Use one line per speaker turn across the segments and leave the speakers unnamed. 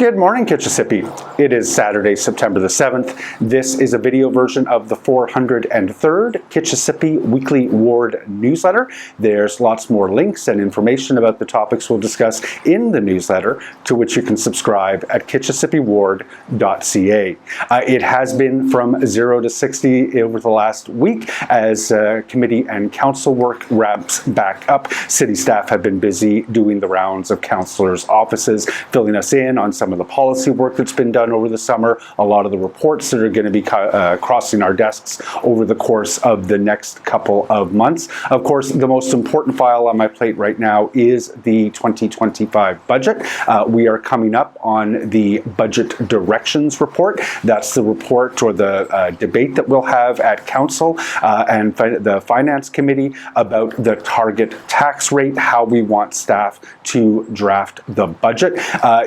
Good morning, Kitchissippi. It is Saturday, September the 7th. This is a video version of the 403rd Kitchissippi Weekly Ward newsletter. There's lots more links and information about the topics we'll discuss in the newsletter, to which you can subscribe at kitchissippiward.ca. It has been from 0 to 60 over the last week as committee and council work ramps back up. City staff have been busy doing the rounds of councillors' offices, filling us in on some of the policy work that's been done over the summer, a lot of the reports that are going to be crossing our desks over the course of the next couple of months. Of course, the most important file on my plate right now is the 2025 budget. We are coming up on the budget directions report. That's the report or the debate that we'll have at council and the finance committee about the target tax rate, how we want staff to draft the budget.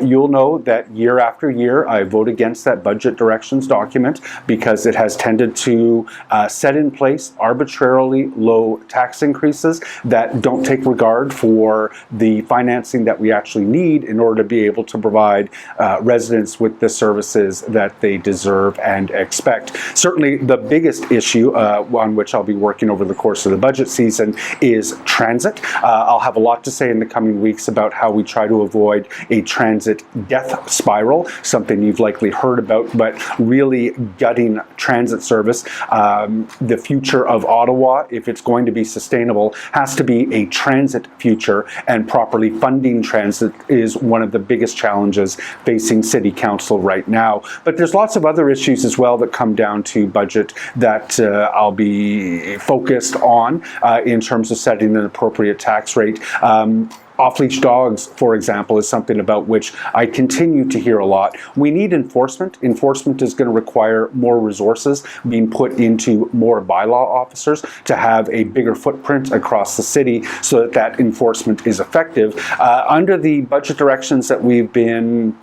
You'll know that year after year I vote against that budget directions document because it has tended to set in place arbitrarily low tax increases that don't take regard for the financing that we actually need in order to be able to provide residents with the services that they deserve and expect. Certainly the biggest issue on which I'll be working over the course of the budget season is transit. I'll have a lot to say in the coming weeks about how we try to avoid a transit death spiral, something you've likely heard about, but really gutting transit service. The future of Ottawa, if it's going to be sustainable, has to be a transit future, and properly funding transit is one of the biggest challenges facing City Council right now. But there's lots of other issues as well that come down to budget that I'll be focused on in terms of setting an appropriate tax rate. Off-leash dogs, for example, is something about which I continue to hear a lot. We need enforcement. Enforcement is going to require more resources being put into more bylaw officers to have a bigger footprint across the city so that that enforcement is effective. Under the budget directions that we've been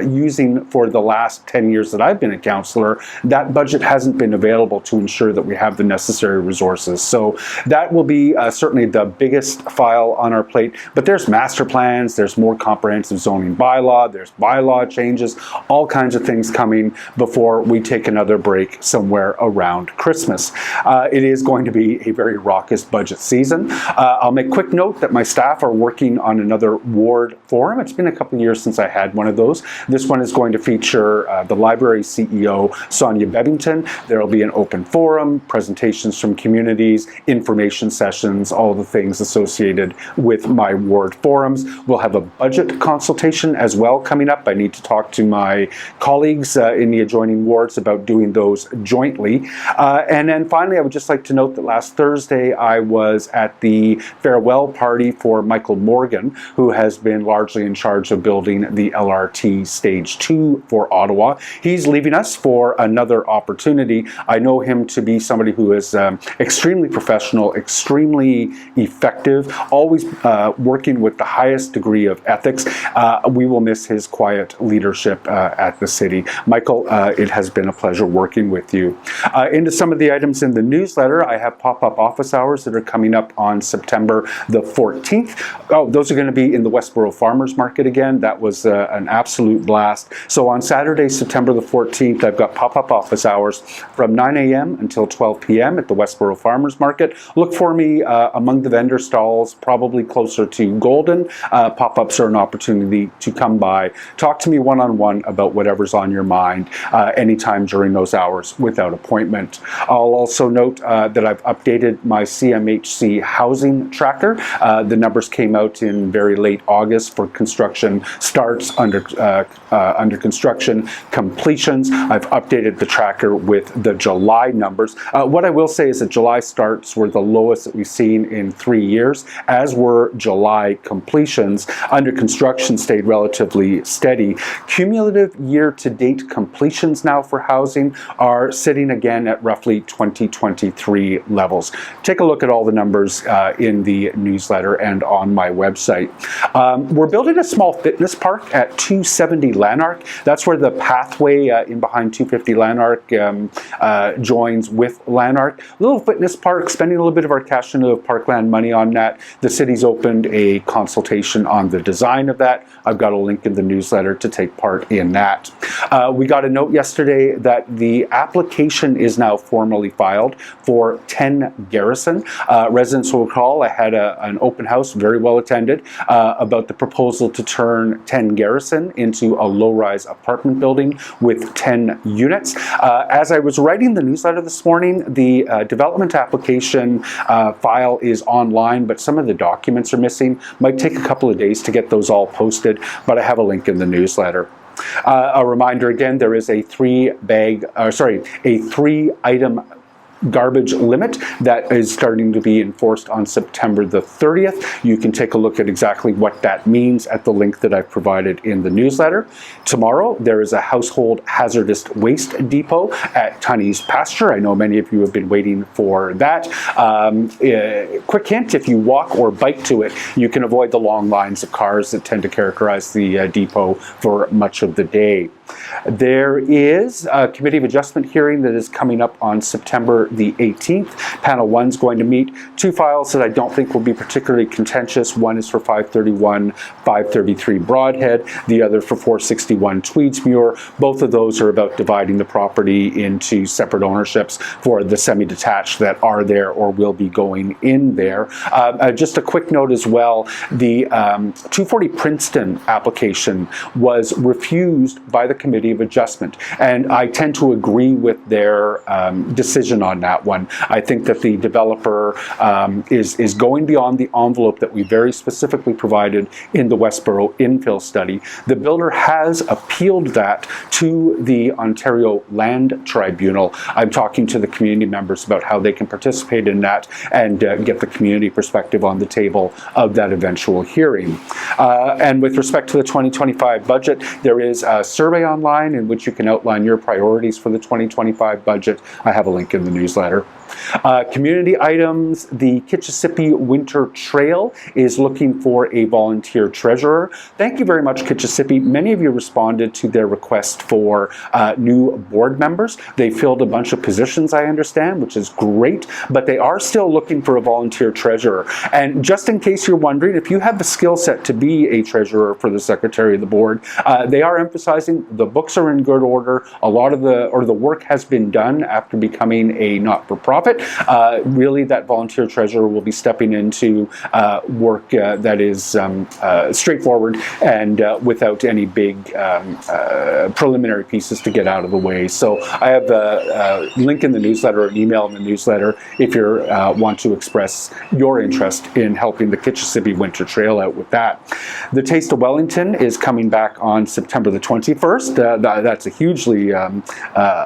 using for the last 10 years that I've been a councillor, that budget hasn't been available to ensure that we have the necessary resources. So that will be certainly the biggest file on our plate. But there's master plans, there's more comprehensive zoning bylaw, there's bylaw changes, all kinds of things coming before we take another break somewhere around Christmas. It is going to be a very raucous budget season. I'll make quick note that my staff are working on another ward forum. It's been a couple of years since I had one of those. This one is going to feature the library CEO, Sonia Bebbington. There will be an open forum, presentations from communities, information sessions, all the things associated with my ward forums. We'll have a budget consultation as well coming up. I need to talk to my colleagues in the adjoining wards about doing those jointly. And then finally, I would just like to note that last Thursday I was at the farewell party for Michael Morgan, who has been largely in charge of building the LRT Stage 2 for Ottawa. He's leaving us for another opportunity. I know him to be somebody who is extremely professional, extremely effective, always working with the highest degree of ethics. We will miss his quiet leadership at the city. Michael, it has been a pleasure working with you. Into some of the items in the newsletter, I have pop-up office hours that are coming up on September the 14th. Oh, those are going to be in the Westboro Farmers Market again. That was an absolute blast. So on Saturday, September the 14th, I've got pop-up office hours from 9 a.m. until 12 p.m. at the Westboro Farmers Market. Look for me among the vendor stalls, probably closer to Golden. Pop-ups are an opportunity to come by, talk to me one-on-one about whatever's on your mind anytime during those hours without appointment. I'll also note that I've updated my CMHC housing tracker. The numbers came out in very late August for construction starts, under construction completions. I've updated the tracker with the July numbers. What I will say is that July starts were the lowest that we've seen in 3 years, as were July completions. Under construction stayed relatively steady. Cumulative year-to-date completions now for housing are sitting again at roughly 2023 levels. Take a look at all the numbers in the newsletter and on my website. We're building a small fitness park at 2 270 Lanark. That's where the pathway in behind 250 Lanark joins with Lanark. Little fitness park, spending a little bit of our cash into parkland money on that. The city's opened a consultation on the design of that. I've got a link in the newsletter to take part in that. We got a note yesterday that the application is now formally filed for 10 Garrison. Residents will recall I had an open house, very well attended, about the proposal to turn 10 Garrison into a low-rise apartment building with 10 units. As I was writing the newsletter this morning, the development application file is online, but some of the documents are missing. Might take a couple of days to get those all posted, but I have a link in the newsletter. A reminder again, there is a 3-item garbage limit that is starting to be enforced on September the 30th. You can take a look at exactly what that means at the link that I've provided in the newsletter. Tomorrow, there is a household hazardous waste depot at Tunney's Pasture. I know many of you have been waiting for that. Quick hint, if you walk or bike to it, you can avoid the long lines of cars that tend to characterize the depot for much of the day. There is a Committee of Adjustment hearing that is coming up on September the 18th. Panel 1 is going to meet. Two files that I don't think will be particularly contentious. One is for 531, 533 Broadhead. The other for 461 Tweedsmuir. Both of those are about dividing the property into separate ownerships for the semi-detached that are there or will be going in there. Just a quick note as well, the 240 Princeton application was refused by the Committee of Adjustment, and I tend to agree with their decision on that one. I think that the developer is going beyond the envelope that we very specifically provided in the Westboro infill study. The builder has appealed that to the Ontario Land Tribunal. I'm talking to the community members about how they can participate in that and get the community perspective on the table of that eventual hearing. And with respect to the 2025 budget, there is a survey online in which you can outline your priorities for the 2025 budget. I have a link in the newsletter. Community items, the Kitchissippi Winter Trail is looking for a volunteer treasurer. Thank you very much, Kitchissippi. Many of you responded to their request for new board members. They filled a bunch of positions, I understand, which is great, but they are still looking for a volunteer treasurer. And just in case you're wondering, if you have the skill set to be a treasurer for the secretary of the board, they are emphasizing the books are in good order. A lot of the work has been done after becoming a not-for-profit. Really, that volunteer treasurer will be stepping into work that is straightforward and without any big preliminary pieces to get out of the way. So I have a link in the newsletter, an email in the newsletter, if you want to express your interest in helping the Kitchissippi Winter Trail out with that. The Taste of Wellington is coming back on September the 21st. That's a hugely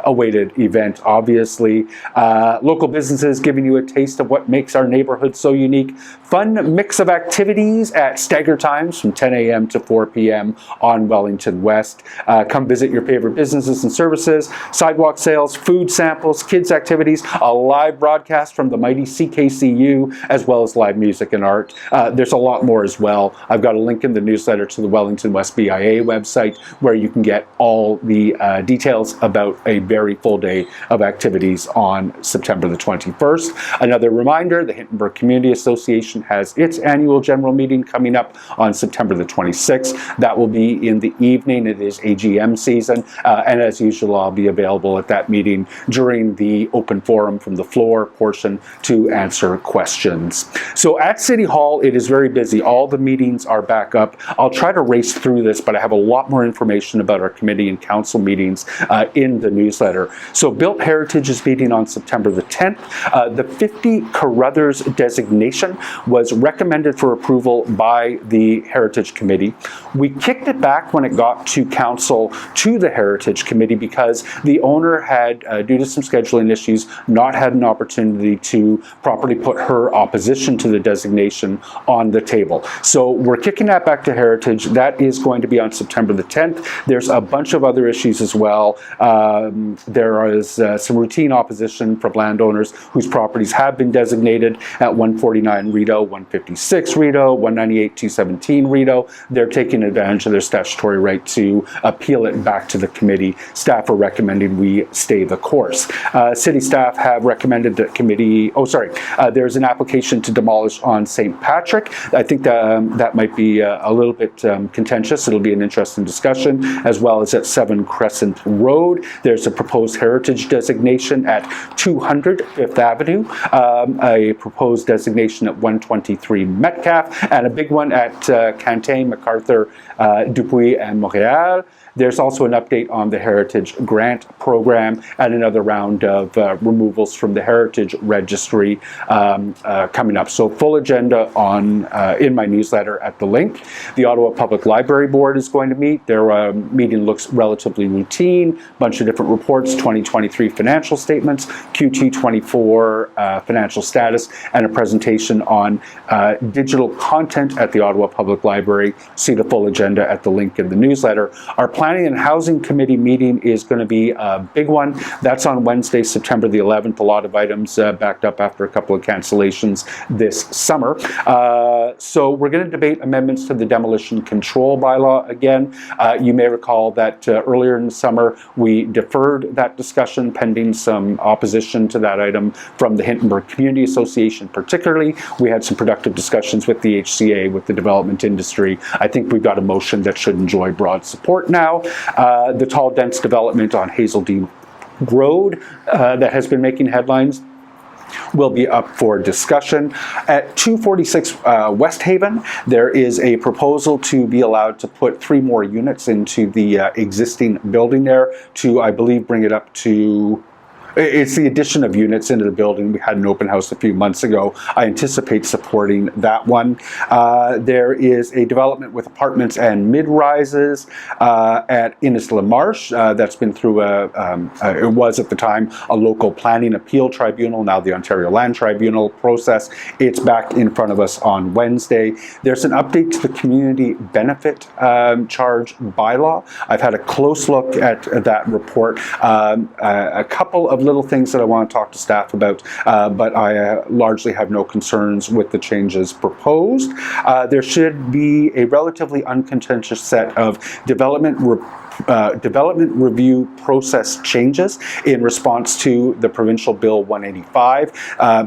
awaited event, obviously. Local businesses giving you a taste of what makes our neighborhood so unique. Fun mix of activities at staggered times from 10 a.m. to 4 p.m. on Wellington West. Come visit your favorite businesses and services, sidewalk sales, food samples, kids activities, a live broadcast from the mighty CKCU, as well as live music and art. There's a lot more as well. I've got a link in the newsletter to the Wellington West BIA website where you can get all the details about a very full day of activities on September the 21st. Another reminder, the Hintonburg Community Association has its annual general meeting coming up on September the 26th. That will be in the evening. It is AGM season, and as usual, I'll be available at that meeting during the open forum from the floor portion to answer questions. So at City Hall, it is very busy. All the meetings are back up. I'll try to race through this, but I have a lot more information about our committee and council meetings in the newsletter. So Built Heritage is meeting on September the 10th. The 50 Carruthers designation was recommended for approval by the Heritage Committee. We kicked it back when it got to council to the Heritage Committee because the owner had, due to some scheduling issues, not had an opportunity to properly put her opposition to the designation on the table. So we're kicking that back to Heritage. That is going to be on September the 10th. There's a bunch of other issues as well. There is some routine opposition from landowners landowners whose properties have been designated at 149 Rideau, 156 Rideau, 198 217 Rideau. They're taking advantage of their statutory right to appeal it back to the committee. Staff are recommending we stay the course. City staff have recommended that committee, there's an application to demolish on St. Patrick. I think that might be a little bit contentious. It'll be an interesting discussion, as well as at 7 Crescent Road. There's a proposed heritage designation at 200 Fifth Avenue, a proposed designation at 123 Metcalfe, and a big one at Cantain, MacArthur, Dupuis, and Montreal. There's also an update on the Heritage Grant Program and another round of removals from the Heritage Registry coming up. So full agenda on in my newsletter at the link. The Ottawa Public Library Board is going to meet. Their meeting looks relatively routine. Bunch of different reports, 2023 financial statements, QT 24 financial status, and a presentation on digital content at the Ottawa Public Library. See the full agenda at the link in the newsletter. Our Planning and Housing Committee meeting is going to be a big one. That's on Wednesday, September the 11th. A lot of items backed up after a couple of cancellations this summer. So we're going to debate amendments to the demolition control bylaw again. You may recall that earlier in the summer we deferred that discussion pending some opposition to that item from the Hintonburg Community Association particularly. We had some productive discussions with the HCA, with the development industry. I think we've got a motion that should enjoy broad support now. The tall, dense development on Hazeldean Road that has been making headlines will be up for discussion. At 246 West Haven, there is a proposal to be allowed to put 3 more units into the existing building there to, I believe, bring it up to... It's the addition of units into the building. We had an open house a few months ago. I anticipate supporting that one. There is a development with apartments and mid-rises at Innis-la-Marche. That's been through it was at the time a local planning appeal tribunal, now the Ontario Land Tribunal process. It's back in front of us on Wednesday. There's an update to the community benefit charge bylaw. I've had a close look at that report. A couple of little things that I want to talk to staff about, but I largely have no concerns with the changes proposed. There should be a relatively uncontentious set of development review process changes in response to the provincial Bill 185.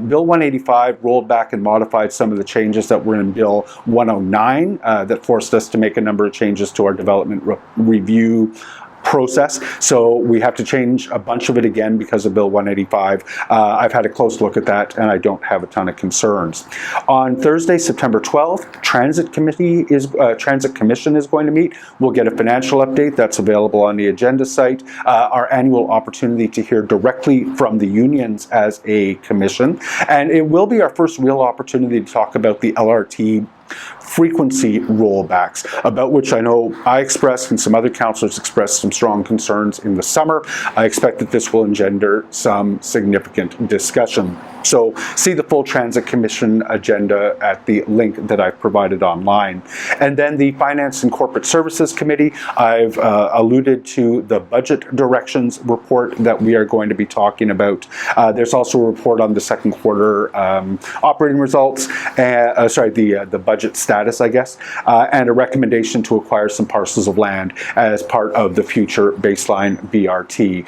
Bill 185 rolled back and modified some of the changes that were in Bill 109 that forced us to make a number of changes to our development review process. So we have to change a bunch of it again because of Bill 185. I've had a close look at that and I don't have a ton of concerns. On Thursday, September 12th, Transit Commission is going to meet. We'll get a financial update that's available on the agenda site. Our annual opportunity to hear directly from the unions as a commission. And it will be our first real opportunity to talk about the LRT frequency rollbacks, about which I know I expressed and some other councillors expressed some strong concerns in the summer. I expect that this will engender some significant discussion. So see the full Transit Commission agenda at the link that I've provided online. And then the Finance and Corporate Services Committee, I've alluded to the budget directions report that we are going to be talking about. There's also a report on the second quarter operating results, the budget status, I guess, and a recommendation to acquire some parcels of land as part of the future baseline BRT.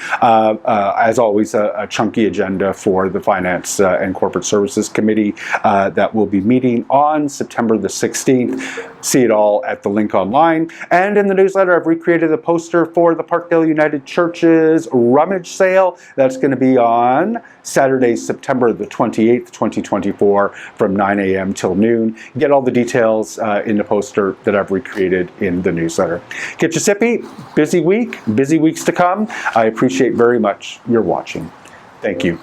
As always, a chunky agenda for the Finance and Corporate Services Committee that will be meeting on September the 16th. See it all at the link online. And in the newsletter, I've recreated a poster for the Parkdale United Church's Rummage Sale. That's going to be on Saturday, September the 28th, 2024, from 9 a.m. till noon. Get all the details in the poster that I've recreated in the newsletter. Kitchissippi, busy week, busy weeks to come. I appreciate very much your watching. Thank you.